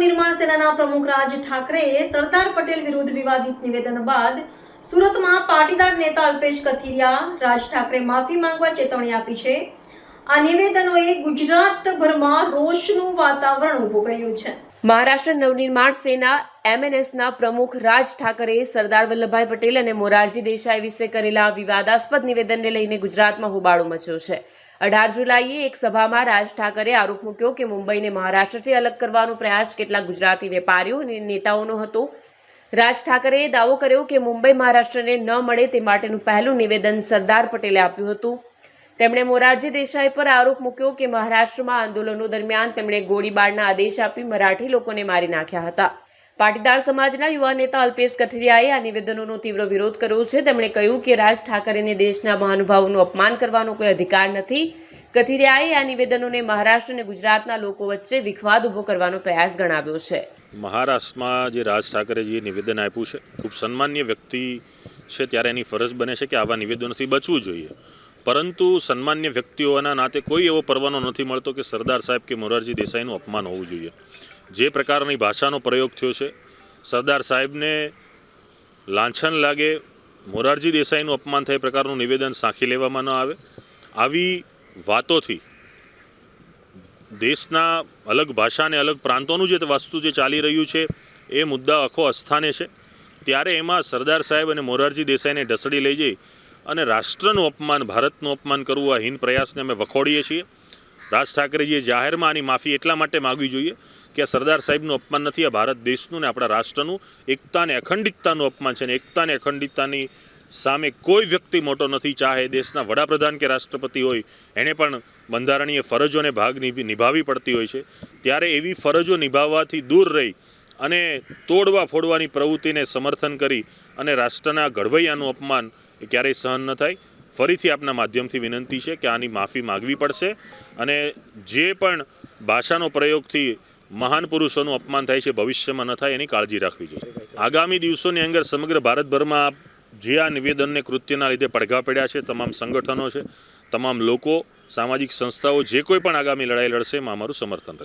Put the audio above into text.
નવનિર્માણ સેનાના પ્રમુખ રાજ ઠાકરેએ સરદાર પટેલ વિરુદ્ધ વિવાદિત નિવેદન બાદ સુરતમાં પાટીદાર નેતા અલ્પેશ કથિરિયા રાજ ઠાકરે માફી માંગવા ચેતવણી આપી છે। આ નિવેદનોએ ગુજરાતભરમાં રોષનું વાતાવરણ ઊભું કર્યું છે। મહારાષ્ટ્ર નવનિર્માણ સેના એમએનએસના પ્રમુખ રાજ ઠાકરેએ સરદાર વલ્લભભાઈ પટેલ અને મોરારજી દેસાઈ વિશે કરેલા વિવાદાસ્પદ નિવેદનને લઈને ગુજરાતમાં હોબાળો મચ્યો છે। 18 જુલાઈએ એક સભામાં રાજ ઠાકરે આરોપ મૂક્યો કે મુંબઈને મહારાષ્ટ્રથી અલગ કરવાનો પ્રયાસ કેટલાક ગુજરાતી વેપારીઓ અને નેતાઓનો હતો। રાજ ઠાકરેએ દાવો કર્યો કે મુંબઈ મહારાષ્ટ્રને ન મળે તે માટેનું પહેલું નિવેદન સરદાર પટેલે આપ્યું હતું। તેમણે મોરારજી દેસાઈ પર આરોપ મૂક્યો કે મહારાષ્ટ્રમાં આંદોલનો દરમિયાન તેમણે ગોળીબારના આદેશ આપી મરાઠી લોકોને મારી નાખ્યા હતા। પાટીદાર સમાજના યુવા નેતા અલ્પેશ કથિરિયાએ આ નિવેદનોનો તીવ્ર વિરોધ કર્યો છે। તેમણે કહ્યું કે રાજ ઠાકરેને દેશના મહાનુભાવોનું અપમાન કરવાનો કોઈ અધિકાર નથી। કથિરિયાએ આ નિવેદનોને મહારાષ્ટ્ર અને ગુજરાતના લોકો વચ્ચે વિખવાદ ઊભો કરવાનો પ્રયાસ ગણાવ્યો છે। મહારાષ્ટ્રમાં જે રાજ ઠાકરેજીએ નિવેદન આપ્યું છે ખૂબ સન્માનીય વ્યક્તિ છે, ત્યારે એની ફરજ બને છે કે આવા નિવેદનોથી બચવું જોઈએ, પરંતુ સન્માન્ય વ્યક્તિઓના નાતે કોઈ એવો પરવાનો નથી મળતો કે સરદાર સાહેબ કે મોરારજી દેસાઈનું અપમાન હોવું જોઈએ। જે પ્રકારની ભાષાનો પ્રયોગ થયો છે, સરદાર સાહેબને લાંછન લાગે, મોરારજી દેસાઈનું અપમાન થાય પ્રકારનું નિવેદન સાંખી લેવામાં ન આવે। આવી વાતોથી દેશના અલગ ભાષા અને અલગ પ્રાંતોનું જે વસ્તુ જે ચાલી રહ્યું છે એ મુદ્દા આખો અસ્થાને છે। ત્યારે એમાં સરદાર સાહેબ અને મોરારજી દેસાઈને ઢસડી લઈ જઈ અને રાષ્ટ્રનું અપમાન, ભારતનું અપમાન કરવું, આ હીન પ્રયાસને અમે વખોડીએ છીએ। રાજ ઠાકરેજીએ જાહેરમાં આની માફી એટલા માટે માગવી જોઈએ કે આ સરદાર સાહેબનું અપમાન નથી, આ ભારત દેશનું ને આપણા રાષ્ટ્રનું એકતા અને અખંડિતતાનું અપમાન છે। અને એકતા અને અખંડિતતાની સામે કોઈ વ્યક્તિ મોટો નથી, ચાહે દેશના વડાપ્રધાન કે રાષ્ટ્રપતિ હોય, એણે પણ બંધારણીય ફરજોને ભાગ નિભાવવી પડતી હોય છે। ત્યારે એવી ફરજો નિભાવવાથી દૂર રહી અને તોડવા ફોડવાની પ્રવૃત્તિને સમર્થન કરી અને રાષ્ટ્રના ઘડવૈયાનું અપમાન એ ક્યારેય સહન ન થાય। ફરીથી આપના માધ્યમથી વિનંતી છે કે આની માફી માગવી પડશે અને જે પણ ભાષાનો પ્રયોગથી મહાન પુરુષોનું અપમાન થાય છે ભવિષ્યમાં ન થાય એની કાળજી રાખવી જોઈએ। આગામી દિવસોની અંદર સમગ્ર ભારતભરમાં જે આ નિવેદનને કૃત્યના લીધે પડઘા પડ્યા છે, તમામ સંગઠનો છે, તમામ લોકો, સામાજિક સંસ્થાઓ જે કોઈ પણ આગામી લડાઈ લડશે એમાં અમારું સમર્થન રહેશે।